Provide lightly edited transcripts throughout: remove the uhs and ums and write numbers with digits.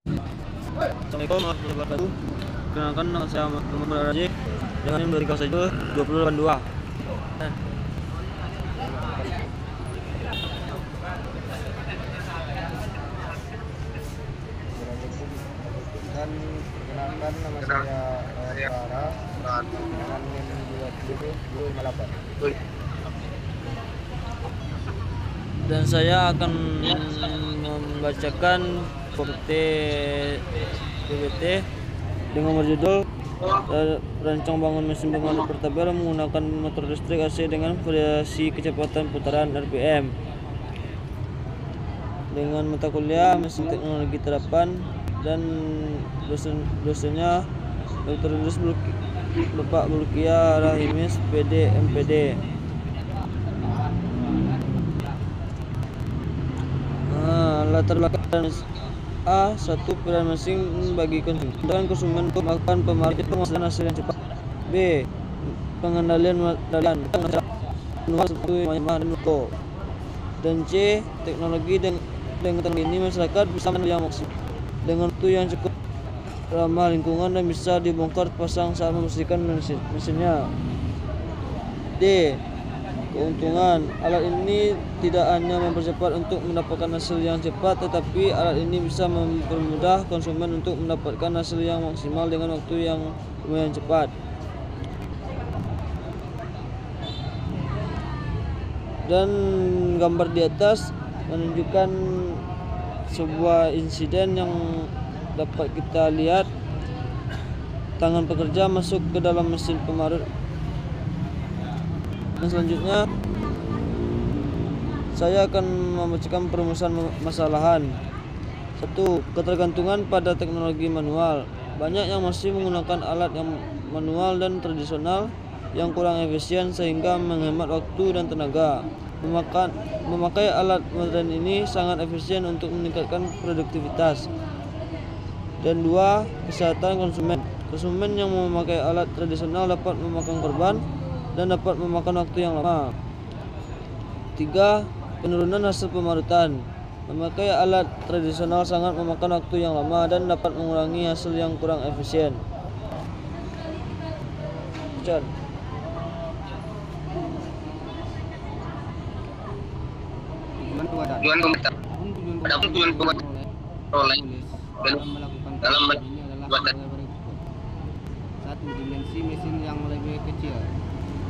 Assalamualaikum warahmatullahi wabarakatuh. Perkenalkan, nama saya Muhammad Raji dengan NIM dari kelas 2082. Dan perkenalkan, nama saya Farah dengan NIM 27258. Dan saya akan membacakan PPT dengan berjudul Rancang bangun mesin pemandu portabel menggunakan motor listrik AC dengan variasi kecepatan putaran RPM. Dengan mata kuliah mesin teknologi terapan dan dosennya Dr. Idris Bapak Burkia Rahimis PD MPD. Latar belakang A1 pilihan mesin bagi konsumen untuk melakukan pemasaran hasil yang cepat. B. Pengendalian dan dan C. Teknologi dengan ini masyarakat bisa yang maksimal dengan waktu yang cukup ramah lingkungan dan bisa dibongkar pasang saat membersihkan mesinnya. D. Keuntungan, alat ini tidak hanya mempercepat untuk mendapatkan hasil yang cepat, tetapi alat ini bisa mempermudah konsumen untuk mendapatkan hasil yang maksimal dengan waktu yang lumayan cepat. Dan gambar di atas menunjukkan sebuah insiden yang dapat kita lihat. Tangan pekerja masuk ke dalam mesin pemarut. Dan selanjutnya saya akan membacakan perumusan masalahan. 1. Ketergantungan pada teknologi manual. Banyak yang masih menggunakan alat yang manual dan tradisional yang kurang efisien sehingga menghemat waktu dan tenaga. Memakai alat modern ini sangat efisien untuk meningkatkan produktivitas. Dan 2. Kesehatan konsumen. Konsumen yang memakai alat tradisional dapat memakan korban dan dapat memakan waktu yang lama. 3. Penurunan hasil pemarutan. Memakai alat tradisional sangat memakan waktu yang lama dan dapat mengurangi hasil yang kurang efisien. Tujuan pemerintah dalam melakukan satu, dimensi mesin yang lebih kecil.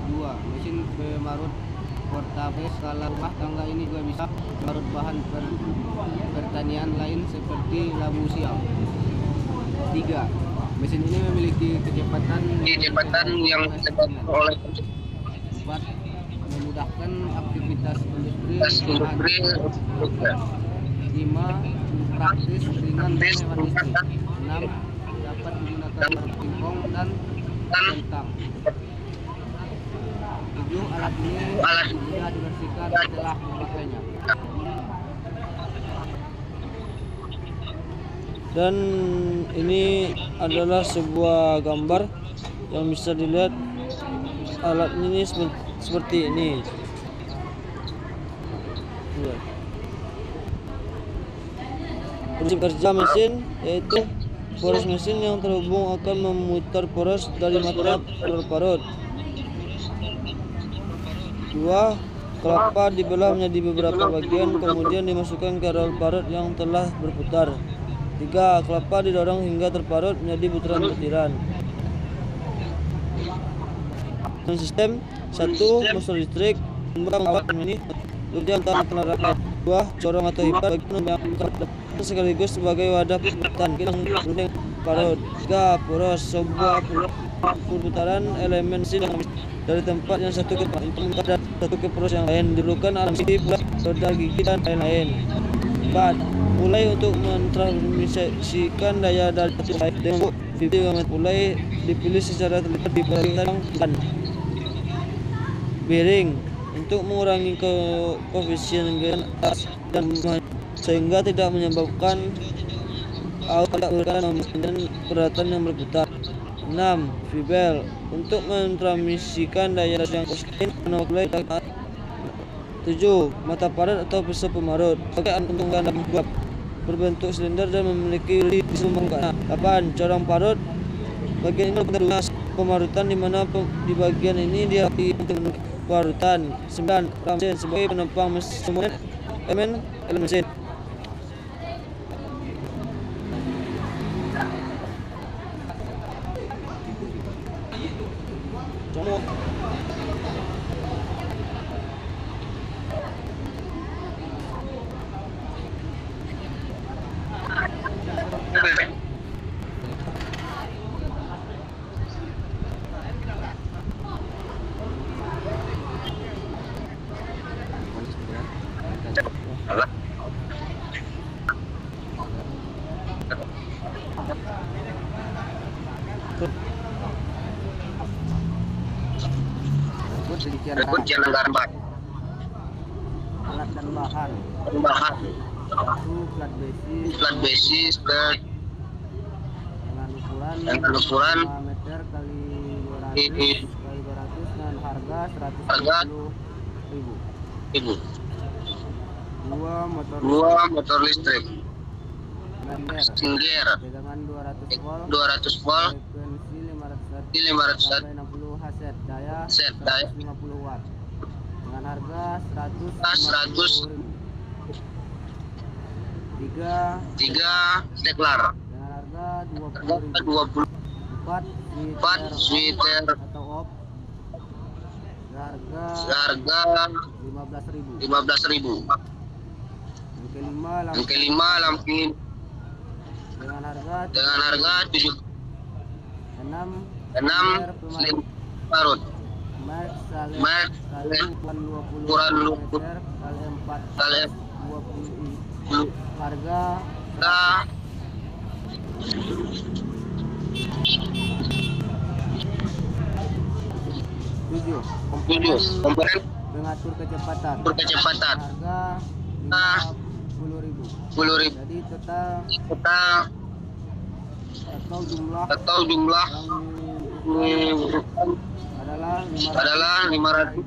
2. Mesin pemarut portabel skala rumah tangga ini juga bisa memarut bahan pertanian lain seperti labu siam. 3. Mesin ini memiliki kecepatan yang cepat oleh 4. Memudahkan aktivitas industri. 5. Praktis ringan dan hemat listrik. 6. Dapat digunakan pingpong dan kentang. 7. Alat ini mudah dibersihkan setelah memakainya. Dan ini adalah sebuah gambar yang bisa dilihat alat ini seperti ini. Prinsip kerja mesin yaitu poros mesin yang terhubung akan memutar poros dari mata parut. 2. Kelapa dibelah menjadi beberapa bagian kemudian dimasukkan ke rel parut yang telah berputar. 3. Kelapa didorong hingga terparut menjadi butiran-butiran. Sistem 1. Motor listrik. Alat ini bekerja antara tenaga. 2. Corong atau hipat bagi yang sekaligus sebagai wadah perputaran yang parut. 3. Poros, sebuah perputaran elemen mesin dari tempat yang satu ke tempat satu ke poros yang lain. Diperlukan alat roda gigi dan lain-lain. 4. Mulai untuk mentransmisikan daya dari satu lain dengan video mulai dipilih secara terlihat di bagian bearing untuk mengurangi koefisien gas dan sehingga tidak menyebabkan dan peralatan yang berputar. 6. Vibel untuk mentransmisikan daya yang konsisten mulai. 7. Mata parut atau pisau pemarut sebagai untuk ganda. berbentuk silinder dan memiliki di permukaannya. 8. Corong parut. Bagian ini lunas pemarutan, di mana di bagian ini diakui untuk parutan. 9. Ram mesin sebagai penopang elemen mesin. Berikut anggaran alat dan bahan. Satu, plat basis dengan ukuran 5 meter kali 200 dan harga 150.000. 2 motor listrik Singer tegangan 200 volt, frekuensi 500 Hz, daya 150 watt dengan harga 150.000. 3 steklar dengan harga 20.000. 4 sweater atau op harga 15.000. Yang kelima lampu dengan harga 7. 6 selim parut Max ukuran 20 kali 20 harga 7. Komponen pengatur kecepatan harga 10.000. Jadi total atau jumlah adalah 500.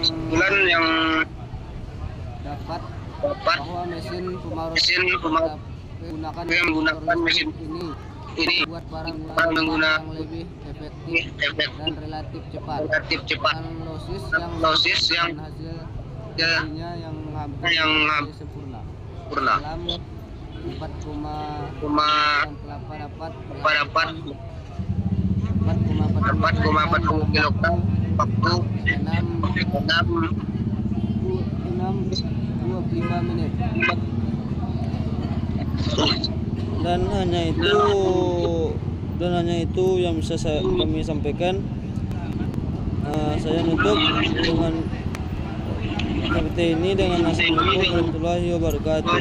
Kesimpulan yang dapat bahwa mesin pemarut menggunakan mesin ini buat para pengguna yang lebih efektif dan relatif cepat. Dan losis yang hasilnya yang hampir sempurna. Dalam 4,40 kilogram waktu 6:25 menit. Dan hanya itu yang bisa kami sampaikan. Saya nutup dengan seperti ini dengan assalamualaikum warahmatullahi wabarakatuh.